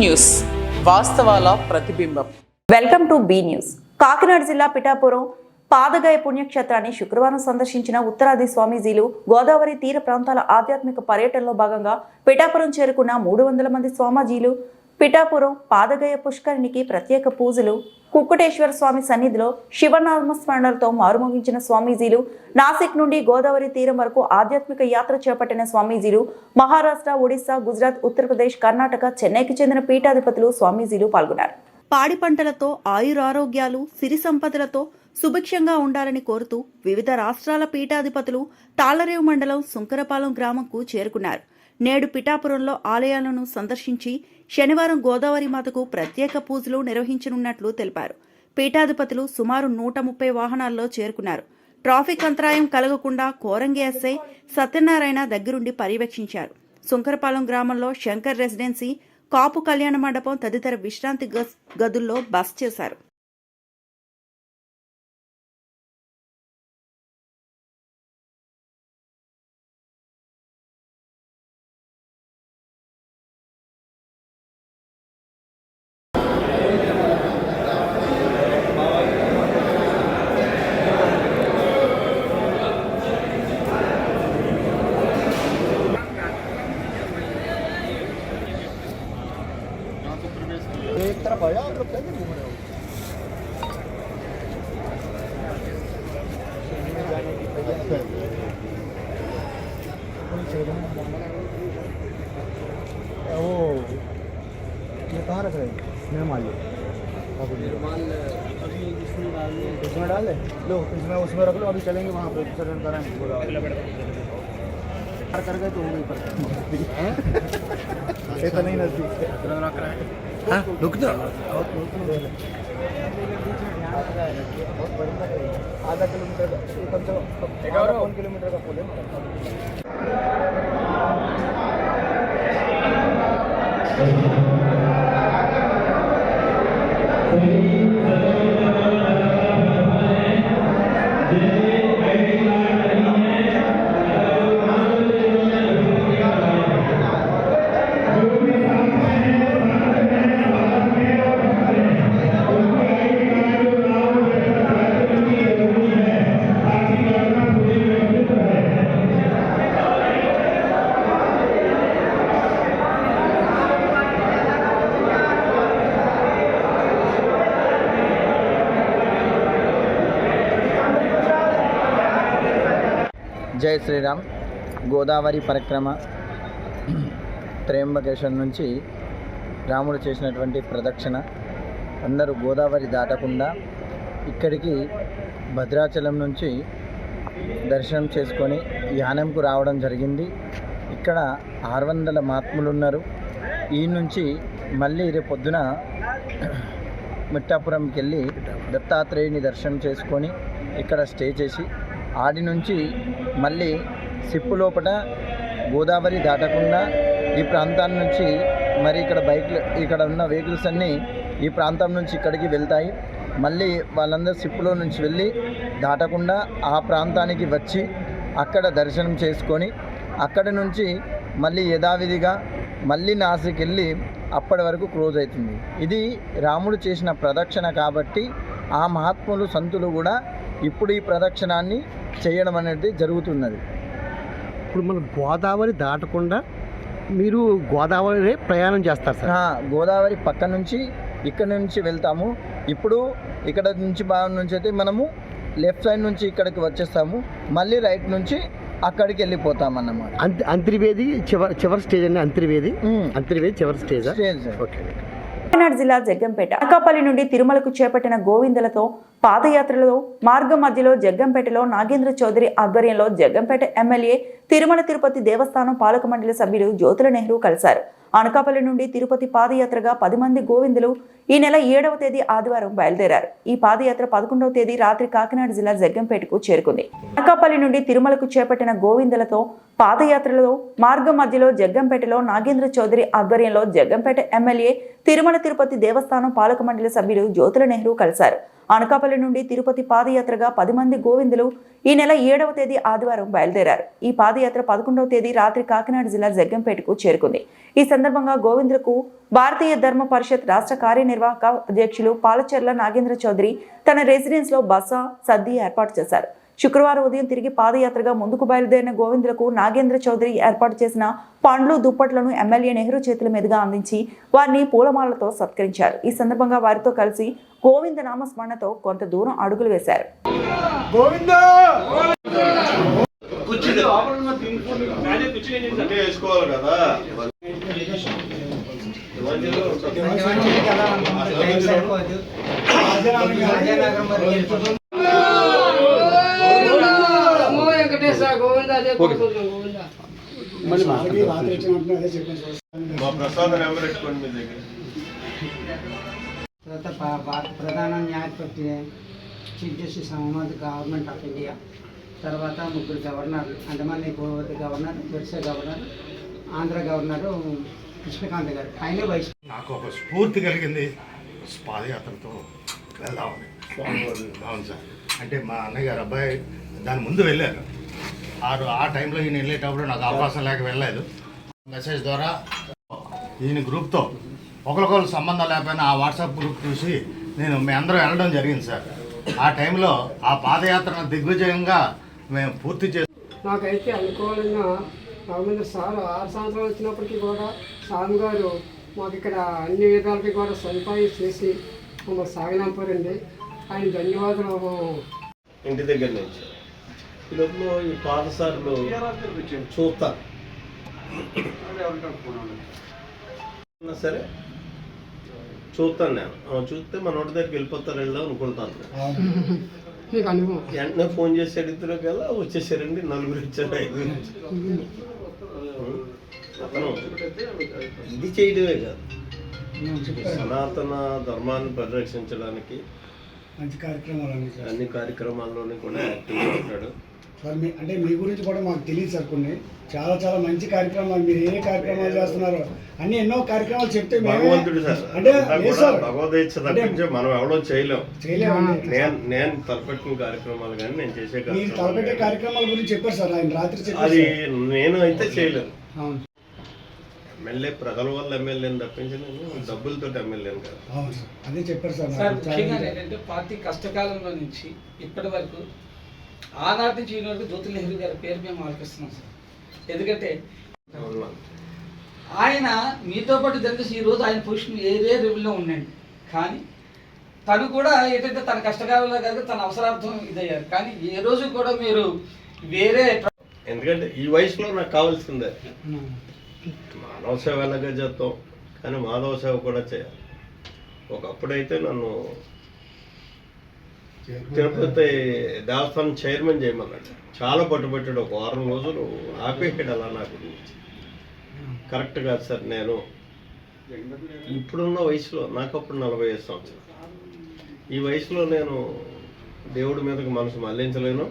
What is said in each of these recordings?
News, వాస్తవాల ప్రతిబింబం. Welcome to be news. Kakinada జిల్లా పిఠాపురం పాదగయ పుణ్యక్షేత్రాన్ని శుక్రవారం సందర్శించిన ఉత్తరాది స్వామీజీలు గోదావరి తీర ప్రాంతాల ఆధ్యాత్మిక పర్యటనలో భాగంగా పిఠాపురం చేరుకున్న 300 మంది స్వామీజీలు పిఠాపురం పాదగయ పుష్కరిణికి ప్రత్యేక పూజలు, కుక్కుటేశ్వర స్వామి సన్నిధిలో శివనామస్మరణలతో మారుమోగించిన స్వామీజీలు, నాసిక్ నుండి గోదావరి తీరం వరకు ఆధ్యాత్మిక యాత్ర చేపట్టిన స్వామీజీలు మహారాష్ట్ర, ఒడిశా, గుజరాత్, ఉత్తరప్రదేశ్, కర్ణాటక, చెన్నైకి చెందిన పీఠాధిపతులు స్వామీజీలు పాల్గొన్నారు. పాడి పంటలతో ఆయురారోగ్యాలు, సిరి సంపదలతో సుభిక్షంగా ఉండాలని కోరుతూ వివిధ రాష్ట్రాల పీఠాధిపతులు తాళ్లరేవు మండలం సుంకరపాలెం గ్రామంకు చేరుకున్నారు. నేడు పిఠాపురంలో ఆలయాలను సందర్శించి శనివారం గోదావరి మాతకు ప్రత్యేక పూజలు నిర్వహించనున్నట్లు తెలిపారు. పీఠాధిపతులు సుమారు 130 వాహనాల్లో చేరుకున్నారు. ట్రాఫిక్ అంతరాయం కలగకుండా కోరంగి ఎస్ఐ సత్యనారాయణ దగ్గరుండి పర్యవేక్షించారు. సుంకరపాలెం గ్రామంలో శంకర్ రెసిడెన్సీ, కాపు కళ్యాణ మండపం తదితర విశ్రాంతి గదుల్లో బస చేశారు. एक तरफ आया आप लोग कैसे घूम रहे हो? वो ये कहाँ रख रहे हैं? निर्माल इसमें डाल दे लो, उसमें रख लो, अभी चलेंगे वहाँ पे विसर्जन कराएंगे कर गए तो वहीं पर ऐसा नहीं नजदीक। हाँ रुक दो, आधा किलोमीटर कम से कम 1 किलोमीटर का पुल है। జై శ్రీరామ్. గోదావరి పరిక్రమ త్రయంబకేశ్వర్ నుంచి రాముడు చేసినటువంటి ప్రదక్షిణ, అందరూ గోదావరి దాటకుండా ఇక్కడికి భద్రాచలం నుంచి దర్శనం చేసుకొని యానంకు రావడం జరిగింది. ఇక్కడ 600 మహాత్ములు ఉన్నారు. ఈ నుంచి మళ్ళీ రేపు పొద్దున మిట్టాపురంకి వెళ్ళి దత్తాత్రేయుని దర్శనం చేసుకొని ఇక్కడ స్టే చేసి ఆడి నుంచి మళ్ళీ సిప్పు లోపల గోదావరి దాటకుండా ఈ ప్రాంతాన్ని నుంచి మరి ఇక్కడ ఉన్న వెహికల్స్ అన్నీ ఈ ప్రాంతం నుంచి ఇక్కడికి వెళ్తాయి. మళ్ళీ వాళ్ళందరూ సిప్పులో నుంచి వెళ్ళి దాటకుండా ఆ ప్రాంతానికి వచ్చి అక్కడ దర్శనం చేసుకొని అక్కడి నుంచి మళ్ళీ యథావిధిగా మళ్ళీ నాసిక్ వెళ్ళి అప్పటి వరకు క్లోజ్ అవుతుంది. ఇది రాముడు చేసిన ప్రదక్షిణ కాబట్టి ఆ మహాత్ములు సంతులు కూడా ఇప్పుడు ఈ ప్రదక్షిణాన్ని చేయడం అనేది జరుగుతున్నది. ఇప్పుడు మనం గోదావరి దాటకుండా మీరు గోదావరి ప్రయాణం చేస్తారు సార్? గోదావరి పక్క నుంచి ఇక్కడ నుంచి వెళ్తాము. ఇప్పుడు ఇక్కడ నుంచి భాగం నుంచి అయితే మనము లెఫ్ట్ సైడ్ నుంచి ఇక్కడికి వచ్చేస్తాము, మళ్ళీ రైట్ నుంచి అక్కడికి వెళ్ళిపోతాం అన్నమాట. అంతర్వేది చివరి స్టేజ్ అండి. అంతర్వేది చివరి స్టేజ్. ఓకే. కాకినాడ జిల్లా జగ్గంపేట అనకాపల్లి నుండి తిరుమలకు చేపట్టిన గోవిందలతో పాదయాత్రలో మార్గం మధ్యలో జగ్గంపేటలో నాగేంద్ర చౌదరి ఆధ్వర్యంలో జగ్గంపేట ఎమ్మెల్యే, తిరుమల తిరుపతి దేవస్థానం పాలక మండలి సభ్యులు జ్యోతుల నెహ్రూ కలిశారు. అనకాపల్లి నుండి తిరుపతి పాదయాత్రగా 10 మంది గోవిందులు ఈ నెల 7వ తేదీ ఆదివారం బయలుదేరారు. ఈ పాదయాత్ర 11వ తేదీ రాత్రి కాకినాడ జిల్లా జగ్గంపేటకు చేరుకుంది. అనకాపల్లి నుండి తిరుమలకు చేపట్టిన గోవిందలతో పాదయాత్రలో మార్గం మధ్యలో జగ్గంపేటలో నాగేంద్ర చౌదరి ఆధ్వర్యంలో జగ్గంపేట ఎమ్మెల్యే, తిరుమల తిరుపతి దేవస్థానం పాలక మండలి సభ్యులు జ్యోతుల నెహ్రూ కలిశారు. అనకాపల్లి నుండి తిరుపతి పాదయాత్రగా 10 మంది గోవిందులు ఈ నెల 7వ తేదీ ఆదివారం బయలుదేరారు. ఈ పాదయాత్ర 11వ తేదీ రాత్రి కాకినాడ జిల్లా జగ్గంపేటకు చేరుకుంది. ఈ సందర్భంగా గోవిందులకు భారతీయ ధర్మ పరిషత్ రాష్ట్ర కార్యనిర్వాహక అధ్యక్షులు పాలచర్ల నాగేంద్ర చౌదరి తన రెసిడెన్స్ లో బస సద్ది ఏర్పాటు చేశారు. శుక్రవారం ఉదయం తిరిగి పాదయాత్రగా ముందుకు బయలుదేరిన గోవిందులకు నాగేంద్ర చౌదరి ఏర్పాటు చేసిన పండ్లు దుప్పట్లను ఎమ్మెల్యే నెహ్రూ చేతుల మీదుగా అందించి వారిని పూలమాలతో సత్కరించారు. ఈ సందర్భంగా వారితో కలిసి గోవింద నామస్మరణతో కొంత దూరం అడుగులు వేశారు. ప్రధాన న్యాయపతి chief justice Ahmad government of India, తర్వాత 3 గవర్నర్లు, Andaman Nicobar governor, Orissa governor, Andhra governor Krishnakant garu. ఆయనే వైస్. నాకు ఒక స్ఫూర్తి కలిగింది పాదయాత్రతో వెళ్దామని. అవును సార్, అంటే మా అన్నయ్య గారు అబ్బాయి దాని ముందు వెళ్ళారు. ఆ టైంలో ఈయన వెళ్ళేటప్పుడు నాకు అవకాశం లేక వెళ్ళలేదు. మెసేజ్ ద్వారా ఈయన గ్రూప్తో ఒకరికొకరు సంబంధం లేకపోయినా ఆ వాట్సాప్ గ్రూప్ చూసి నేను మీ అందరం వెళ్ళడం జరిగింది సార్. ఆ టైంలో ఆ పాదయాత్రను దిగ్విజయంగా మేము పూర్తి చేసి నాకైతే అనుకోవాలన్నా రాఘవేంద్ర సార్ 6 సంవత్సరాలు వచ్చినప్పటికీ కూడా స్వామి గారు మాకు ఇక్కడ అన్ని విధాలకి కూడా సదుపాయం చేసి మమ్మల్ని సాగనంపారండి. ఆయన ధన్యవాదాలు. ఇంటి దగ్గర నుంచి ఈలోపు ఈ పాదసార్లు చూస్తాను సరే చూస్తాను నేను. చూస్తే మన నోటి దగ్గరికి వెళ్ళిపోతారు వెళ్దాం అనుకుంటాను. వెంటనే ఫోన్ చేసి అడిగితేకల్లా వచ్చేసారండి. 4 వచ్చారు, 5 అతను ఇది చేయడమే కాదు, సనాతన ధర్మాన్ని పరిరక్షించడానికి అన్ని కార్యక్రమాల్లోనే కూడా యాక్టివ్గా ఉంటాడు. సార్ అంటే మీ గురించి కూడా మాకు తెలియదు సార్. కొన్ని చాలా చాలా మంచి కార్యక్రమాలు, మీరు ఏ కార్యక్రమాలు చేస్తున్నారో అన్ని ఎన్నో కార్యక్రమాలు చెప్తే భగవంతుడు సార్ అంటే భగవద్గీత తప్పించే మనం ఎవరో చేయలేము. నేను తలపెట్టిన కార్యక్రమాలు కానీ నేను చేసే తలపెట్టే కార్యక్రమాల గురించి చెప్పారు సార్ ఆయన రాత్రి. అది నేను అయితే చేయలేను. ఎమ్మెల్యే ప్రజల వల్ల ఎమ్మెల్యేని తప్పించి నేను డబ్బులతో ఎమ్మెల్యేని కాదు. అదే చెప్పారు సార్. ముఖ్యంగా ఏంటంటే పార్టీ కష్టకాలంలో నుంచి ఇప్పటి వరకు ఆనాటి నుంచి ఈనాటికి జ్యోతి నెహ్రూ గారి పేరు మేము ఆలోచిస్తున్నాం సార్. ఎందుకంటే ఆయన మీతో పాటు జరిగేసి ఈరోజు ఆయన పొజిషన్ ఏదే లెవెల్లో ఉండండి, కానీ తను కూడా ఏంటంటే తన కష్టకాలంలో కాదు తన అవసరార్థం ఇదయ్యారు. కానీ ఏ రోజు కూడా మీరు వేరే, ఎందుకంటే ఈ వయసులో నాకు కావాల్సిందే మానవ సేవ ఎలాగా చేస్తాం, కానీ మాధవ సేవ కూడా చేయాలి. ఒకప్పుడైతే నన్ను తిరుపతి దేవస్థానం చైర్మన్ చేయమన్నాడు. చాలా పట్టుబట్టాడు. ఒక 6 రోజులు ఆపేసాడు. అలా నాకు కరెక్ట్ కాదు సార్. నేను ఇప్పుడున్న వయసులో, నాకు అప్పుడు 45 సంవత్సరాలు, ఈ వయసులో నేను దేవుడి మీదకి మనసు మళ్లించలేను.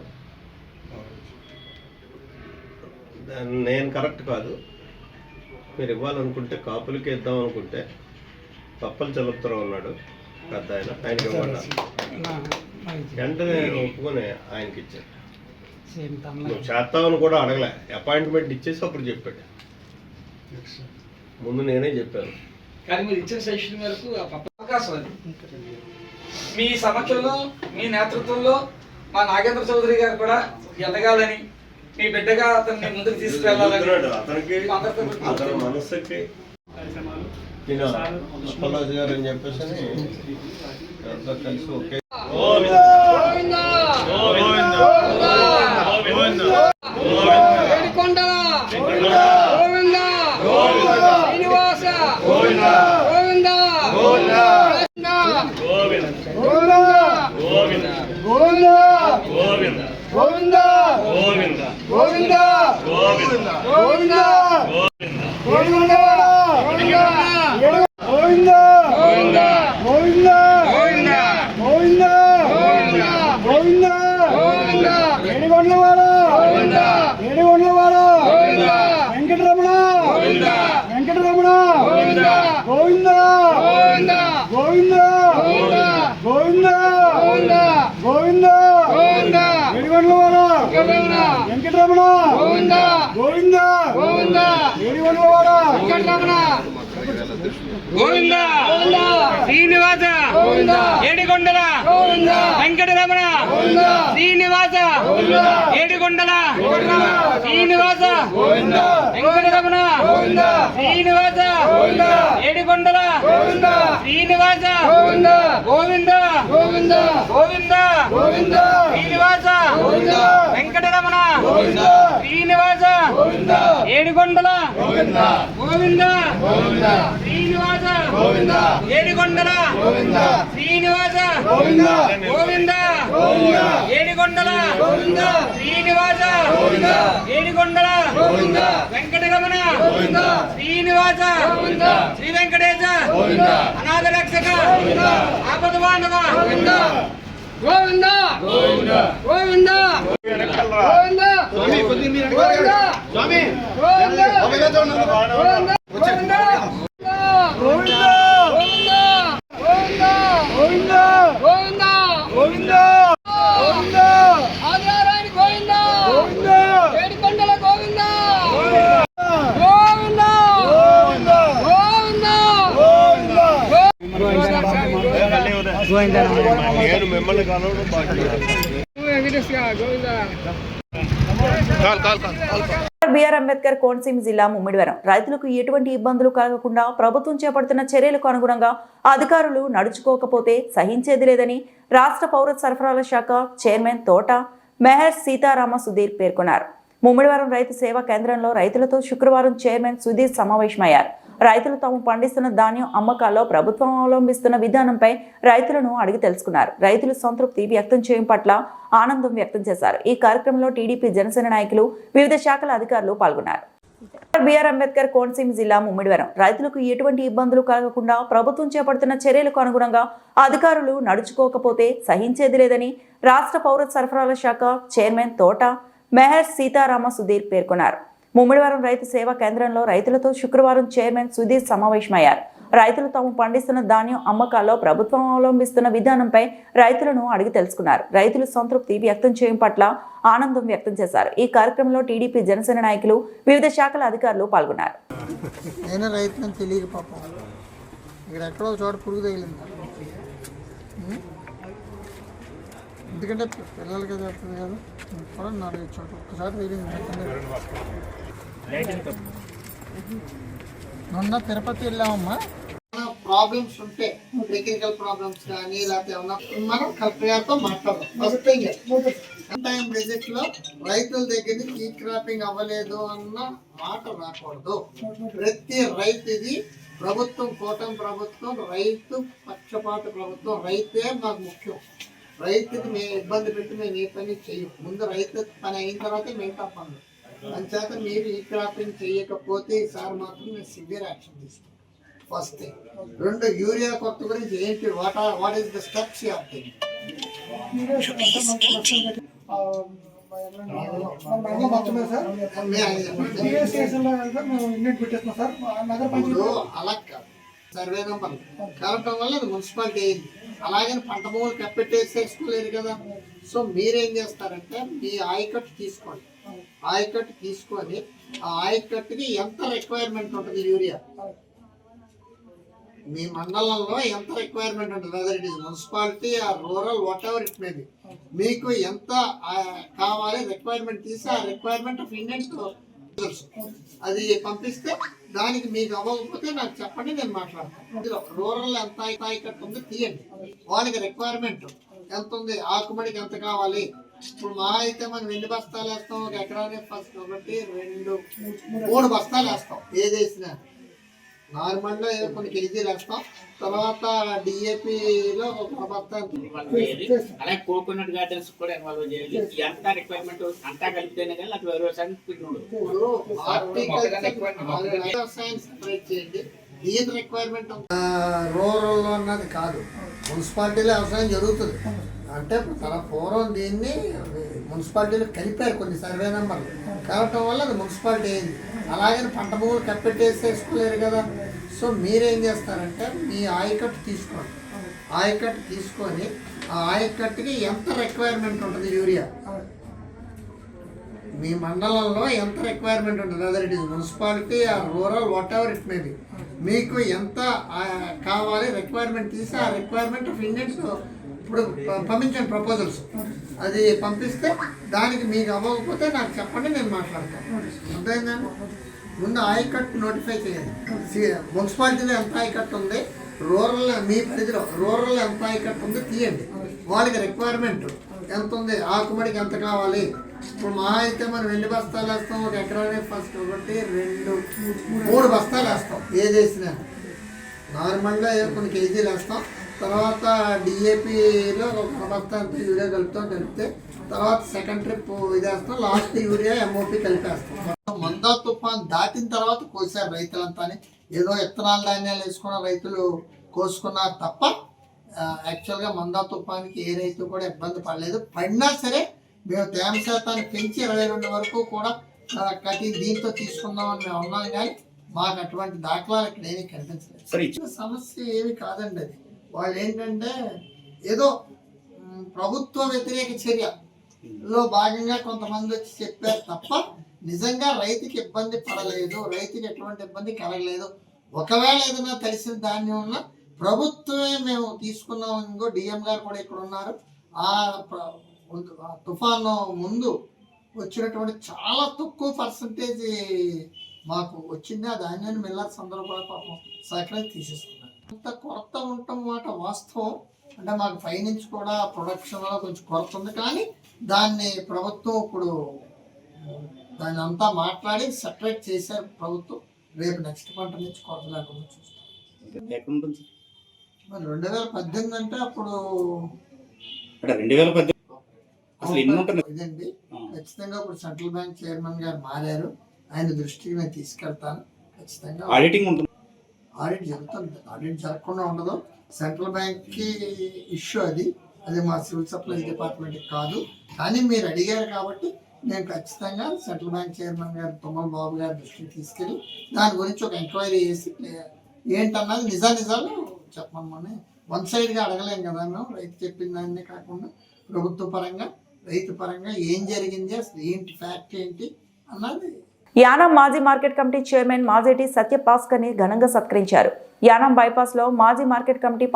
నేను కరెక్ట్ కాదు. మీరు ఇవ్వాలనుకుంటే కాపులకి ఇద్దాం అనుకుంటే పప్పల చలుపుతరావు ఉన్నాడు పెద్ద ఆయన, ఆయనకి ఇవ్వమన్నారు. వెంటనే ఒప్పుకొని ఆయనకి ఇచ్చాను. నువ్వు చేస్తావని కూడా అడగలే, అపాయింట్మెంట్ ఇచ్చేసి అప్పుడు చెప్పాడు. ముందు నేనే చెప్పాను. కానీ మీరు ఇచ్చిన సజెషన్ మేరకు అవకాశం అది మీ సమక్షంలో మీ నేతృత్వంలో మా నాగేంద్ర చౌదరి గారు కూడా ఎదగాలని, మీ బిడ్డగా అతన్ని ముందుకు తీసుకెళ్ళాలని అతని మనసుకి పుష్పరాజు గారు అని చెప్పేసి కలిసి ఒకే గోవిందా గోవిందా గోవిందా గోవింద గోవింద ఏడిగొండలవాడ వెంకటరమణ గోవింద గోవింద గోవింద ఏడిగొండలవాడ వెంకటరమణ గోవింద శ్రీనివాస ఏడిగొండల వెంకటరమణ శ్రీనివాస ఏడిగొండల శ్రీనివాస వెంకటరమణ శ్రీనివాస ఏడిగొండల శ్రీనివాస గోవింద గోవింద గోవింద శ్రీనివాస వెంకటరమణ శ్రీనివాస ఏడిగొండల గోవింద శ్రీనివాస ఏడిగొండల శ్రీనివాస గోవింద ఏడిగొండల శ్రీనివాస ఏడిగొండల వెంకటరమణ శ్రీనివాస శ్రీ వెంకటేశ అనాథ రక్షక ఆపద బాంధవ గోవింద గోవింద గోవింద స్వామి నేను మిమ్మల్ని కలవడం బిఆర్ అంబేద్కర్ కోనసీమ జిల్లా ముమ్మిడివరం రైతులకు ఎటువంటి ఇబ్బందులు కలగకుండా ప్రభుత్వం చేపడుతున్న చర్యలకు అనుగుణంగా అధికారులు నడుచుకోకపోతే సహించేది లేదని రాష్ట్ర పౌర సరఫరాల శాఖ చైర్మన్ తోట మెహర్ సీతారామ సుధీర్ పేర్కొన్నారు. ముమ్మిడివరం రైతు సేవా కేంద్రంలో రైతులతో శుక్రవారం చైర్మన్ సుధీర్ సమావేశమయ్యారు. రైతులు తాము పండిస్తున్న ధాన్యం అమ్మకాల్లో ప్రభుత్వం అవలంబిస్తున్న విధానంపై రైతులను అడిగి తెలుసుకున్నారు. రైతులు సంతృప్తి వ్యక్తం చేయడం పట్ల ఆనందం వ్యక్తం చేశారు. ఈ కార్యక్రమంలో టీడీపీ జనసేన నాయకులు వివిధ శాఖల అధికారులు పాల్గొన్నారు. బిఆర్ అంబేద్కర్ కోనసీమ జిల్లా ముమ్మిడివరం రైతులకు ఎటువంటి ఇబ్బందులు కలగకుండా ప్రభుత్వం చేపడుతున్న చర్యలకు అనుగుణంగా అధికారులు నడుచుకోకపోతే సహించేది లేదని రాష్ట్ర పౌర సరఫరాల శాఖ చైర్మన్ తోట మెహర్ సీతారామ సుధీర్ పేర్కొన్నారు. ముమ్మిడివరం రైతు సేవా కేంద్రంలో రైతులతో శుక్రవారం చైర్మన్ సుధీర్ సమావేశమయ్యారు. రైతులు తాము పండిస్తున్న ధాన్యం అమ్మకాల్లో ప్రభుత్వం అవలంబిస్తున్న విధానంపై రైతులను అడిగి తెలుసుకున్నారు. రైతులు సంతృప్తి వ్యక్తం చేయడం పట్ల ఆనందం వ్యక్తం చేశారు. ఈ కార్యక్రమంలో టీడీపీ జనసేన నాయకులు వివిధ శాఖల అధికారులు పాల్గొన్నారు. నేను రైతులను తెలియక పాపం ఇక్కడ ఎక్కడో చోట పురుగు తగిలింది. ఎందుకంటే పిల్లలకి జరుగుతుంది కదా, కూడా 4 చోట ఒక్కసారి తగిలింది. మొన్న తిరుపతి వెళ్ళామమ్మా. ప్రాబ్లమ్స్ ఉంటే టెక్నికల్ ప్రాబ్లమ్స్ కానీ లేకపోతే ఏమన్నా మనం కలెక్టర్ గారితో మాట్లాడదాం. ఫస్ట్ టైం విజిట్ లో రైతుల దగ్గర నుంచి ఈ క్రాపింగ్ అవ్వలేదు అన్న మాట రాకూడదు. ప్రతి రైతు ఇది ప్రభుత్వం, కూటమి ప్రభుత్వం, రైతు పక్షపాత ప్రభుత్వం. రైతే మాకు ముఖ్యం. రైతుకి మేము ఇబ్బంది పెట్టి మేము ఏ పని చెయ్యం. ముందు రైతు పని అయిన తర్వాత మిగతా పనులు. అంచేత మీరు ఈ క్రాపింగ్ చేయకపోతే ఈసారి మాత్రం మేము సివియర్ యాక్షన్ తీసుకుంటాం. First thing. 2 యూరియా కొత్త గురించి ఏంటి, what is the steps you have taken? అలా కాదు, సర్వే నెంబర్ కలపడం వల్ల అది మున్సిపాలిటీ అయింది. అలాగని పంట భూములు కప్పెట్టేసేసుకోలేదు కదా. సో మీరేం చేస్తారంటే మీ ఆయకట్టు తీసుకోండి. ఆయకట్టు తీసుకొని ఆ ఆయకట్టుకి ఎంత రిక్వైర్మెంట్ ఉంటుంది యూరియా, మీ మండలంలో ఎంత రిక్వైర్మెంట్ ఉంటుంది, whether it is municipality are rural what ever it may be, మీకు ఎంత కావాలి రిక్వైర్మెంట్ తీసి ఆ రిక్వైర్మెంట్ ఆఫ్ ఇండియన్ అది పంపిస్తే దానికి మీకు అవ్వకపోతే నాకు చెప్పండి, నేను మాట్లాడతాను. రూరల్ ఎంత ఆయకట్టు ఉంది తీయండి. వాళ్ళకి రిక్వైర్మెంట్ ఎంత ఉంది, ఆకుమడికి ఎంత కావాలి. ఇప్పుడు మా అయితే మనం 2 బస్తాలు వేస్తాం ఒక ఎకరానికి. ఫస్ట్ 1 2 3 బస్తాలు వేస్తాం. ఏది వేసినా నార్మల్గా కొన్ని కేజీలు వేస్తాం. తర్వాత డిఏపిలో ఒక బస్తా. అలాగే కోకోనట్ గార్డెన్స్ కూడా ఇన్వాల్వ్ చేయాలి. ఎంత రిక్వైర్మెంట్ అంతా కలిపితేనే కానీ అది వ్యవసాయం వ్యవసాయం సెపరేట్ చేయండి. దీని రిక్వైర్మెంట్ రూరల్ అన్నది కాదు, మున్సిపాలిటీలో వ్యవసాయం జరుగుతుంది. అంటే చాలా పూర్వం దీన్ని మున్సిపాలిటీలో కలిపారు కొన్ని సర్వే నెంబర్లు. కలపటం వల్ల అది మున్సిపాలిటీ అయింది. అలాగని పంట భూములు కప్పెట్టేసేసుకోలేరు కదా. సో మీరేం చేస్తారంటే మీ ఆయకట్టు తీసుకోండి. ఆయకట్టు తీసుకొని ఆ ఆయకట్టుకి ఎంత రిక్వైర్మెంట్ ఉంటుంది యూరియా, మీ మండలంలో ఎంత రిక్వైర్మెంట్ ఉంటుంది, other it is municipality are rural what ever it may be, మీకు ఎంత కావాలి రిక్వైర్మెంట్ తీసి ఆ రిక్వైర్మెంట్ ఆఫ్ ఇండియన్స్ ఇప్పుడు పంపించండి ప్రపోజల్స్. అది పంపిస్తే దానికి మీకు అవ్వకపోతే నాకు చెప్పండి, నేను మాట్లాడతాను. అర్థమైందండి? ముందు ఆయకట్టు నోటిఫై చేయండి. మున్సిపాలిటీలో ఎంత ఆయకట్టు ఉంది, రూరల్ మీ పరిధిలో రూరల్ ఎంత ఆయకట్టు ఉంది తీయండి. వాళ్ళకి రిక్వైర్మెంట్ ఎంత ఉంది, ఆకుమడికి ఎంత కావాలి. ఇప్పుడు మహా అయితే మనం ఎన్ని బస్తాలు వేస్తాం, ఒక ఎకరానికి ఫస్ట్ 1 2 3 బస్తాలు వేస్తాం. ఏది వేసినా నార్మల్గా కొన్ని కేజీలు వేస్తాం. తర్వాత డిఏపిలో ఒక బస్తా అంతా యూరియా కలిపితే తర్వాత సెకండ్ ట్రిప్ ఇది వేస్తాం. లాస్ట్ యూరియా ఎంఓపి కలిపేస్తాం. మందా తుఫాన్ దాటిన తర్వాత కోసారు రైతులంతా. ఏదో విత్తనాలు ధాన్యాలు వేసుకున్న రైతులు కోసుకున్నారు తప్ప యాక్చువల్గా మందా తుఫాన్కి ఏ రైతు కూడా ఇబ్బంది పడలేదు. పడినా సరే మేము తేమ శాతాన్ని పెంచి 22 వరకు కూడా కట్టి దీంతో తీసుకుందామని మేము ఉన్నాం. కానీ మాకు అటువంటి దాఖలాలు ఇక్కడ ఏమీ కనిపించలేదు. సమస్య ఏమి కాదండి. అది వాళ్ళు ఏంటంటే ఏదో ప్రభుత్వ వ్యతిరేక చర్యలో భాగంగా కొంతమంది వచ్చి చెప్పారు తప్ప నిజంగా రైతుకి ఇబ్బంది పడలేదు, రైతుకి ఎటువంటి ఇబ్బంది కలగలేదు. ఒకవేళ ఏదైనా తెలిసిన ధాన్యం ఉన్నా ప్రభుత్వమే మేము తీసుకున్నాం. ఇంకో డిఎం గారు కూడా ఇక్కడ ఉన్నారు. ఆ తుఫాను ముందు వచ్చినటువంటి చాలా తక్కువ పర్సంటేజ్ మాకు వచ్చింది. ఆ ధాన్యాన్ని మిల్లర్స్ అందరూ కూడా పాపం సహకరించి తీసేసుకున్నారు. అంత కొరత ఉండటం మాట వాస్తవం. అంటే మాకు పైనుంచి కూడా ప్రొడక్షన్లో కొంచెం కొరత ఉంది. కానీ దాన్ని ప్రభుత్వం ఇప్పుడు దాన్ని అంతా మాట్లాడి సెపరేట్ చేశారు ప్రభుత్వం. రేపు నెక్స్ట్ పంట నుంచి కొరత లేకుండా చూస్తాం. మరి 2018 అంటే అప్పుడు ఇదండి. ఖచ్చితంగా ఇప్పుడు సెంట్రల్ బ్యాంక్ చైర్మన్ గారు మారారు. ఆయన దృష్టికి నేను తీసుకెళ్తాను. ఖచ్చితంగా ఆడిట్ జరుగుతుంది. ఆడిట్ జరగకుండా ఉండదు. సెంట్రల్ బ్యాంక్కి ఇష్యూ అది మా సివిల్ సప్లైస్ డిపార్ట్మెంట్కి కాదు. కానీ మీరు అడిగారు కాబట్టి నేను ఖచ్చితంగా సెంట్రల్ బ్యాంక్ చైర్మన్ గారు తుమ్మల బాబు గారి దృష్టికి తీసుకెళ్ళి దాని గురించి ఒక ఎంక్వైరీ చేసి ఏంటన్నది నిజాలు చెప్పమని వన్ సైడ్గా అడగలేం కదా మేము. రైతు చెప్పిన దాన్నే కాకుండా ప్రభుత్వ పరంగా రైతు పరంగా ఏం జరిగింది, అసలు ఏంటి ఫ్యాక్ట్ ఏంటి అన్నది. యానాం మాజీ market committee chairman Majeti Satyabhaskar ని ఘనంగా సత్కరించారు. యానాం బైపాస్ లో మాజీ మార్కెట్ కమిటీ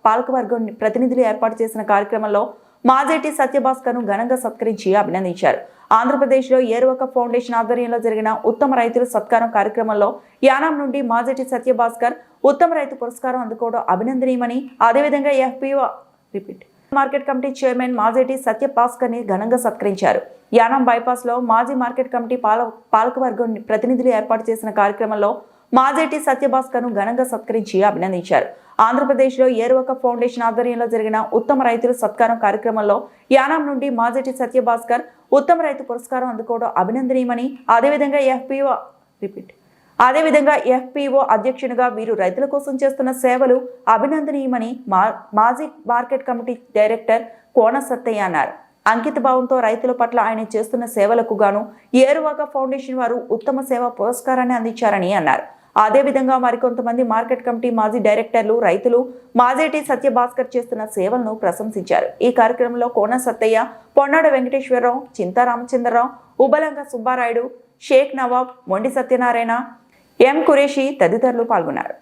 పాలకవర్గం ప్రతినిధులు ఏర్పాటు చేసిన కార్యక్రమంలో మాజేటి సత్యభాస్కర్ ను ఘనంగా సత్కరించి అభినందించారు. ఆంధ్రప్రదేశ్ లో ఏరువక ఫౌండేషన్ ఆధ్వర్యంలో జరిగిన ఉత్తమ రైతుల సత్కారం కార్యక్రమంలో యానాం నుండి మాజేటి సత్యభాస్కర్ ఉత్తమ రైతు పురస్కారం అందుకోవడం అభినందనీయమని, అదేవిధంగా market committee chairman Majeti Satyabhaskar ని ఘనంగా సత్కరించారు. యానాం బైపాస్ లో మాజీ మార్కెట్ కమిటీ పాలకవర్గం ప్రతినిధులు ఏర్పాటు చేసిన కార్యక్రమంలో మాజేటి సత్యభాస్కర్ ను ఘనంగా సత్కరించి అభినందించారు. ఆంధ్రప్రదేశ్ లో ఏరువక ఫౌండేషన్ ఆధ్వర్యంలో జరిగిన ఉత్తమ రైతుల సత్కారం కార్యక్రమంలో యానాం నుండి మాజేటి సత్యభాస్కర్ ఉత్తమ రైతు పురస్కారం అందుకోవడం అభినందనీయమని, అదేవిధంగా ఎఫ్పిఓ అధ్యక్షునిగా వీరు రైతుల కోసం చేస్తున్న సేవలు అభినందనీయమని మాజీ మార్కెట్ కమిటీ డైరెక్టర్ కోన సత్తయ్య అన్నారు. అంకిత భావంతో రైతుల పట్ల ఆయన చేస్తున్న సేవలకు గాను ఏరువాక ఫౌండేషన్ వారు ఉత్తమ సేవ పురస్కారాన్ని అందించారని అన్నారు. అదేవిధంగా మరికొంతమంది మార్కెట్ కమిటీ మాజీ డైరెక్టర్లు రైతులు మాజేటి సత్యభాస్కర్ చేస్తున్న సేవలను ప్రశంసించారు. ఈ కార్యక్రమంలో కోన సత్తయ్య, పొన్నాడ వెంకటేశ్వరరావు, చింతా రామచంద్రరావు, ఉబలంగ సుబ్బారాయుడు, షేక్ నవాబ్, మొండి సత్యనారాయణ, ఎం కురేషి తదితరులు పాల్గొన్నారు.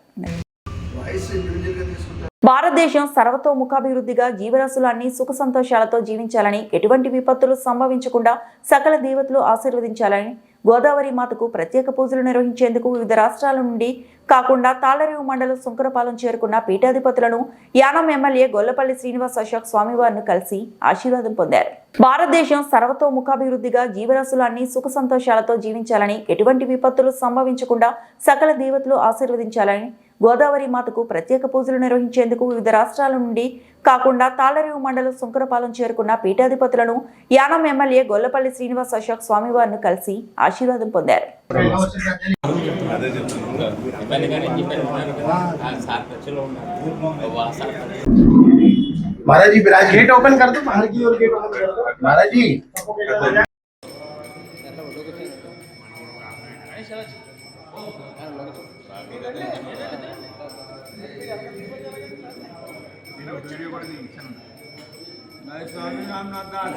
భారతదేశం సర్వతోముఖాభివృద్ధిగా జీవరాశులన్నీ సుఖ సంతోషాలతో జీవించాలని, ఎటువంటి విపత్తులు సంభవించకుండా సకల దేవతలు ఆశీర్వదించాలని, గోదావరి మాతకు ప్రత్యేక పూజలు నిర్వహించేందుకు వివిధ రాష్ట్రాల నుండి కాకుండా తాళ్లరేవు మండలం సుంకరపాలెం చేరుకున్న పీఠాధిపతులను యానాం ఎమ్మెల్యే గొల్లపల్లి శ్రీనివాస్ అశోక్ స్వామివారిని కలిసి ఆశీర్వాదం పొందారు. భారతదేశం సర్వతోముఖాభివృద్ధిగా జీవరాశులన్నీ సుఖ సంతోషాలతో జీవించాలని, ఎటువంటి విపత్తులు సంభవించకుండా సకల దేవతలు ఆశీర్వదించాలని, గోదావరి మాతకు ప్రత్యేక పూజలు నిర్వహించేందుకు వివిధ రాష్ట్రాల నుండి కాకుండా తాళ్లరేవు మండలం సుంకరపాలెం చేరుకున్న పీఠాధిపతులను యానాం ఎమ్మెల్యే గొల్లపల్లి శ్రీనివాస్ అశోక్ స్వామివారిని కలిసి ఆశీర్వాదం పొందారు. महाराज जी विराज गेट ओपन कर दो, बाहर की ओर गेट ओपन कर दो महाराज जी। स्वामी रामनाथ दास।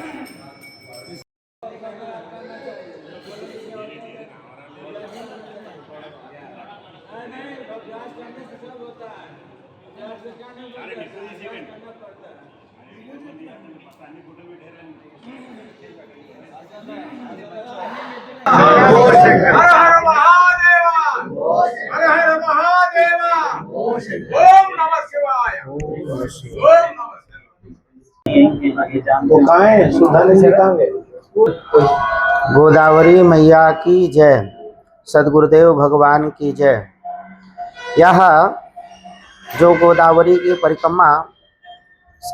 हर हर महादेवा, हर हर महादेवा, ओम नमः शिवाय, ओम नमः शिवाय। वो कहाँ है? सुधाने से कहाँ गए? गोदावरी मैया की जय, सदगुरुदेव भगवान की जय। यह जो गोदावरी की परिक्रमा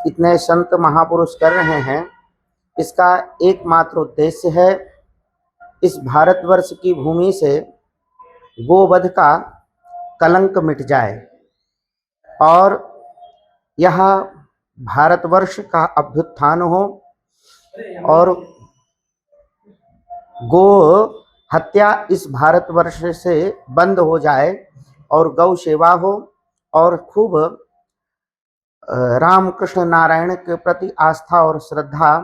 इतने संत महापुरुष कर रहे हैं, इसका एकमात्र उद्देश्य है इस भारतवर्ष की भूमि से गोवध का कलंक मिट जाए और यह भारतवर्ष का अभ्युत्थान हो और गो हत्या इस भारतवर्ष से बंद हो जाए और गौ सेवा हो और खूब राम कृष्ण नारायण के प्रति आस्था और श्रद्धा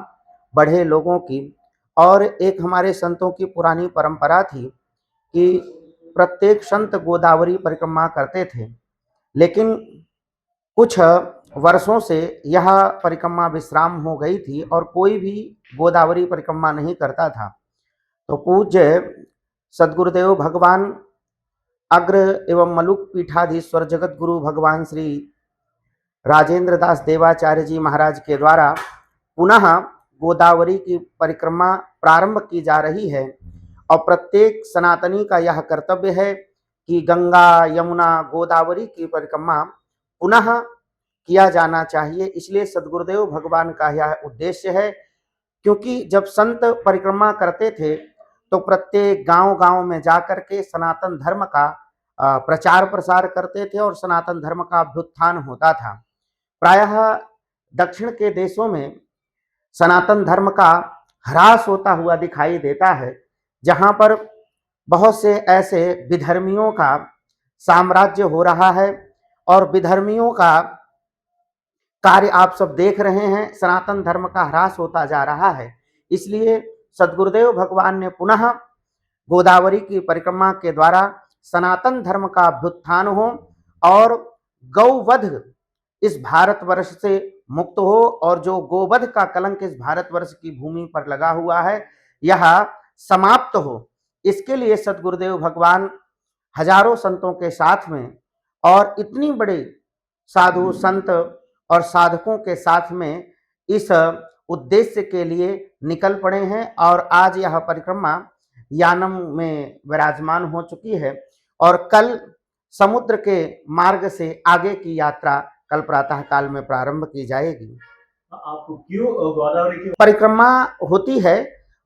बढ़े लोगों की। और एक हमारे संतों की पुरानी परंपरा थी कि प्रत्येक संत गोदावरी परिक्रमा करते थे, लेकिन कुछ वर्षों से यह परिक्रमा विश्राम हो गई थी और कोई भी गोदावरी परिक्रमा नहीं करता था। तो पूज्य सदगुरुदेव भगवान अग्र एवं मलुक पीठाधीश्वर जगत गुरु भगवान श्री राजेंद्र दास देवाचार्य जी महाराज के द्वारा पुनः गोदावरी की परिक्रमा प्रारंभ की जा रही है और प्रत्येक सनातनी का यह कर्तव्य है कि गंगा यमुना गोदावरी की परिक्रमा पुनः किया जाना चाहिए। इसलिए सदगुरुदेव भगवान का यह उद्देश्य है, क्योंकि जब संत परिक्रमा करते थे तो प्रत्येक गांव-गांव में जाकर के सनातन धर्म का प्रचार प्रसार करते थे और सनातन धर्म का अभ्युत्थान होता था। प्रायः दक्षिण के देशों में सनातन धर्म का ह्रास होता हुआ दिखाई देता है, जहां पर बहुत से ऐसे विधर्मियों का साम्राज्य हो रहा है और विधर्मियों का कार्य आप सब देख रहे हैं। सनातन धर्म का ह्रास होता जा रहा है। इसलिए सदगुरुदेव भगवान ने पुनः गोदावरी की परिक्रमा के द्वारा सनातन धर्म का अभ्युत्थान हो और गौवध इस भारतवर्ष से मुक्त हो और जो गोवध का कलंक इस भारतवर्ष की भूमि पर लगा हुआ है यह समाप्त हो। इसके लिए सदगुरुदेव भगवान हजारों संतों के साथ में और इतनी बड़े साधु संत और साधकों के साथ में इस उद्देश्य के लिए निकल पड़े हैं और आज यह परिक्रमा यानम में विराजमान हो चुकी है और कल समुद्र के मार्ग से आगे की यात्रा कल प्रातः काल में प्रारंभ की जाएगी। आपको क्यों गोदावरी की परिक्रमा होती है,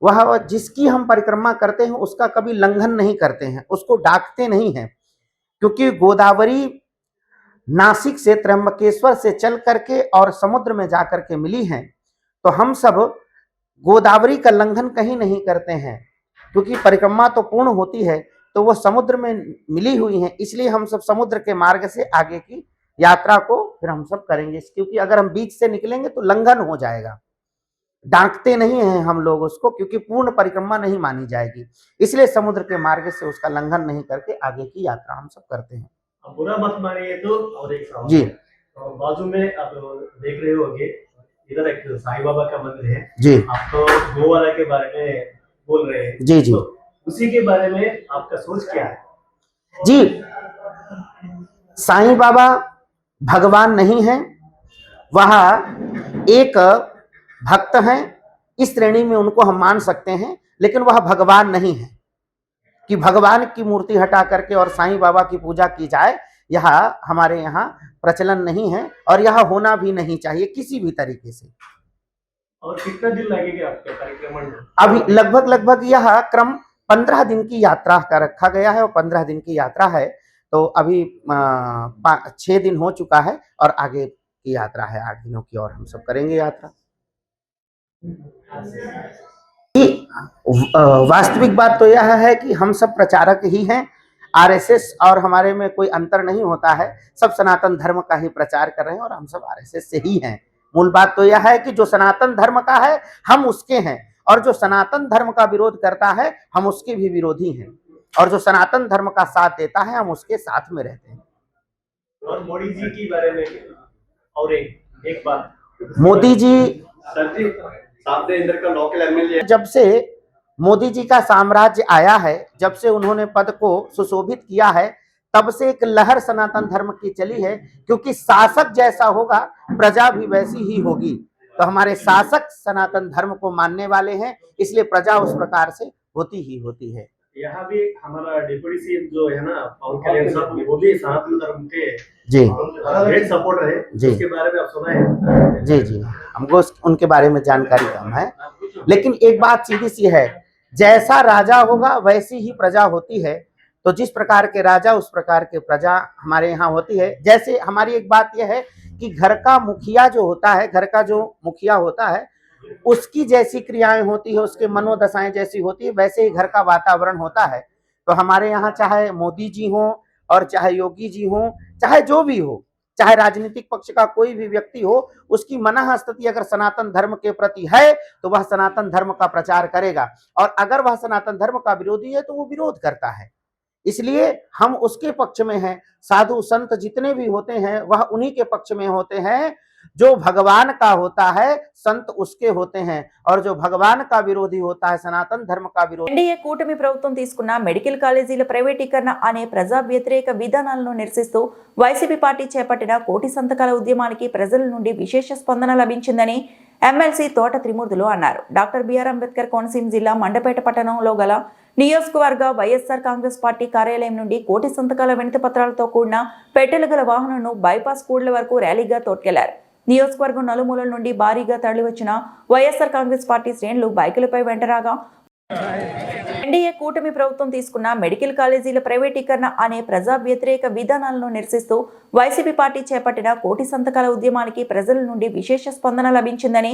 वह जिसकी हम परिक्रमा करते हैं उसका कभी लंघन नहीं करते हैं, उसको डाकते नहीं हैं, क्योंकि गोदावरी नासिक से त्र्यंबकेश्वर से चल करके और समुद्र में जाकर के मिली हैं। तो हम सब गोदावरी का लंघन कहीं नहीं करते हैं, क्योंकि परिक्रमा तो पूर्ण होती है तो वह समुद्र में मिली हुई है। इसलिए हम सब समुद्र के मार्ग से आगे की यात्रा को फिर हम सब करेंगे, क्योंकि अगर हम बीच से निकलेंगे तो लंघन हो जाएगा। डांटते नहीं हैं हम लोग उसको, क्योंकि पूर्ण परिक्रमा नहीं मानी जाएगी। इसलिए समुद्र के मार्ग से उसका लंघन नहीं करके आगे की यात्रा हम सब करते हैं। बुरा मत मानिए तो। और एक सवाल जी, बाजू में आप देख रहे होंगे, इधर एक साईं बाबा का मंदिर है जी, आप तो गोवाला के बारे में बोल रहे हैं। जी, जी, तो उसी के बारे में आपका सोच क्या है? जी, साईं बाबा भगवान नहीं है, वह एक भक्त हैं। इस श्रेणी में उनको हम मान सकते हैं, लेकिन वह भगवान नहीं है कि भगवान की मूर्ति हटा करके और साईं बाबा की पूजा की जाए। यह हमारे यहाँ प्रचलन नहीं है और यह होना भी नहीं चाहिए किसी भी तरीके से। और कितना दिन लगेगा आपके परिक्रमा में? अभी लगभग यह क्रम 15 दिन की यात्रा का रखा गया है और 15 दिन की यात्रा है, तो अभी 6 दिन हो चुका है और आगे की यात्रा है 8 दिनों की और हम सब करेंगे यात्रा। वास्तविक बात तो यह है कि हम सब प्रचारक ही हैं। आरएसएस और हमारे में कोई अंतर नहीं होता है, सब सनातन धर्म का ही प्रचार कर रहे हैं और हम सब आरएसएस से ही हैं। मूल बात तो यह है कि जो सनातन धर्म का है हम उसके हैं, और जो सनातन धर्म का विरोध करता है हम उसके भी विरोधी हैं, और जो सनातन धर्म का साथ देता है हम उसके साथ में रहते हैं। और मोदी जी के बारे में और एक बात, मोदी जी सर जी सामने इंदर का लोकल एमएलए जब से मोदी जी का साम्राज्य आया है, जब से उन्होंने पद को सुशोभित किया है, तब से एक लहर सनातन धर्म की चली है, क्योंकि शासक जैसा होगा प्रजा भी वैसी ही होगी। तो हमारे शासक सनातन धर्म को मानने वाले हैं, इसलिए प्रजा उस प्रकार से होती ही होती है। यहाँ भी हमारा डिप्टी सीएम जो है ना पवन कल्याण साहब, वो भी सनातन धर्म के जी ग्रेट सपोर्टर है जी। उसके बारे में आप सुना है? जी जी, हमको उनके बारे में जानकारी कम है, लेकिन एक बात सीधी सी है, जैसा राजा होगा वैसी ही प्रजा होती है। तो जिस प्रकार के राजा उस प्रकार के प्रजा हमारे यहाँ होती है। जैसे हमारी एक बात यह है कि घर का मुखिया जो होता है, घर का जो मुखिया होता है, उसकी जैसी क्रियाएं होती है, उसके मनोदशाएं जैसी होती है, वैसे ही घर का वातावरण होता है। तो हमारे यहाँ चाहे मोदी जी हों और चाहे योगी जी हों, चाहे जो भी हो, चाहे राजनीतिक पक्ष का कोई भी व्यक्ति हो, उसकी मनः स्थिति अगर सनातन धर्म के प्रति है तो वह सनातन धर्म का प्रचार करेगा, और अगर वह सनातन धर्म का विरोधी है तो वो विरोध करता है। इसलिए हम उसके पक्ष में हैं। साधु संत जितने भी होते हैं वह उन्हीं के पक्ष में होते हैं। जो भगवान का होता है संत उसके होते हैं, और जो भगवान का विरोधी होता है सनातन धर्म का विरोधी। ఎన్డీఏ కూటమి ప్రభుత్వం తీసుకున్న మెడికల్ కాలేజీల ప్రైవేటీకరణ అనే ప్రజా వ్యతిరేక విధానాలను నిరసిస్తూ వైసీపీ పార్టీ చేపట్టిన కోటి సంతకాల ఉద్యమానికి ప్రజల నుండి విశేష స్పందన లభించిందని ఎమ్మెల్సీ తోట త్రిమూర్తులు అన్నారు. డాక్టర్ బిఆర్ అంబేద్కర్ కోనసీమ జిల్లా మండపేట పట్టణంలో గల నియోజకవర్గ వైఎస్ఆర్ కాంగ్రెస్ పార్టీ కార్యాలయం నుండి కోటి సంతకాల వినతి పత్రాలతో కూడిన పెట్టెలు గల వాహనంను బైపాస్ కూడల వరకు ర్యాలీగా తోడ్కెళ్లారు. నియోజకవర్గం నలుమూలల నుండి భారీగా తరలివచ్చిన వైఎస్ఆర్ కాంగ్రెస్ పార్టీ శ్రేణులు బైకులపై వెంటరాగా ఎన్డీఏ కూటమి ప్రభుత్వం తీసుకున్న మెడికల్ కాలేజీల ప్రైవేటీకరణ అనే ప్రజా వ్యతిరేక విధానాలను నిరసిస్తూ వైసీపీ పార్టీ చేపట్టిన కోటి సంతకాల ఉద్యమానికి ప్రజల నుండి విశేష స్పందన లభించిందని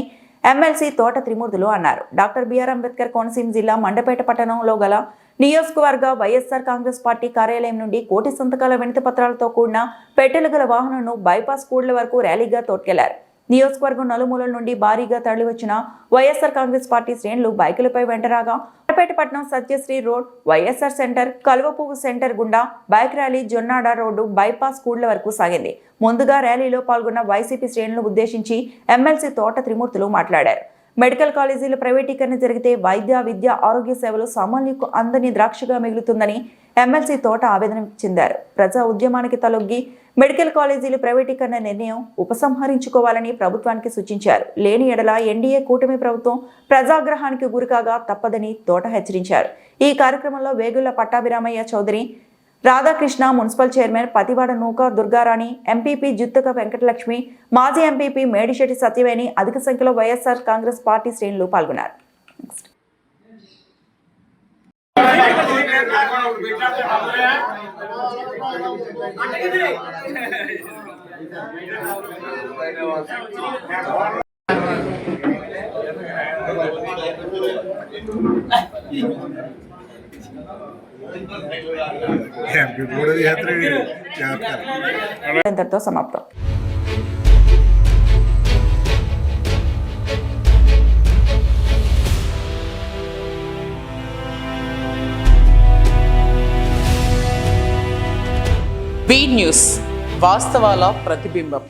ఎమ్మెల్సీ తోట త్రిమూర్తులు అన్నారు. డాక్టర్ బిఆర్ అంబేద్కర్ కోనసీమ జిల్లా మండపేట పట్టణంలో గల నియోజకవర్గ వైఎస్ఆర్ కాంగ్రెస్ పార్టీ కార్యాలయం నుండి కోటి సంతకాల వినతి పత్రాలతో కూడిన పెట్టెలు గల వాహనంను బైపాస్ కూడల వరకు ర్యాలీగా తోడ్కెళ్లారు. నియోజకవర్గం నలుమూలల నుండి భారీగా తరలివచ్చిన వైఎస్ఆర్ కాంగ్రెస్ పార్టీ శ్రేణులు బైకులపై వెంటరాగా మండపేట పట్టణం Satyasri road, YSR centre, Kalvapuvvu centre గుండా bike rally Jonnada road bypass కూడల వరకు సాగింది. ముందుగా ర్యాలీలో పాల్గొన్న వైసీపీ శ్రేణులను ఉద్దేశించి ఎమ్మెల్సీ తోట త్రిమూర్తులు మాట్లాడారు. మెడికల్ కాలేజీల ప్రైవేటీకరణ జరిగితే వైద్య, విద్య, ఆరోగ్య సేవలు సామాన్యులకు అందని ద్రాక్షగా మిగులుతుందని ఎమ్మెల్సీ తోట ఆవేదన చెందారు. ప్రజా ఉద్యమానికి తలొగ్గి మెడికల్ కాలేజీల ప్రైవేటీకరణ నిర్ణయం ఉపసంహరించుకోవాలని ప్రభుత్వానికి సూచించారు. లేని ఎడల ఎన్డీఏ కూటమి ప్రభుత్వం ప్రజాగ్రహానికి గురికాగా తప్పదని తోట హెచ్చరించారు. ఈ కార్యక్రమంలో వేగుళ్ల పట్టాభిరామయ్య చౌదరి, రాధాకృష్ణ, మున్సిపల్ చైర్మన్ పతివాడ నూక దుర్గారాణి, ఎంపీపీ జుత్తుక వెంకటలక్ష్మి, మాజీ ఎంపీపీ మేడిశెట్టి సత్యవేణి, అధిక సంఖ్యలో వైఎస్ఆర్ కాంగ్రెస్ పార్టీ శ్రేణులు పాల్గొన్నారు. ఇంతటితో సమాప్తం. బీ న్యూస్, వాస్తవాల ప్రతిబింబం.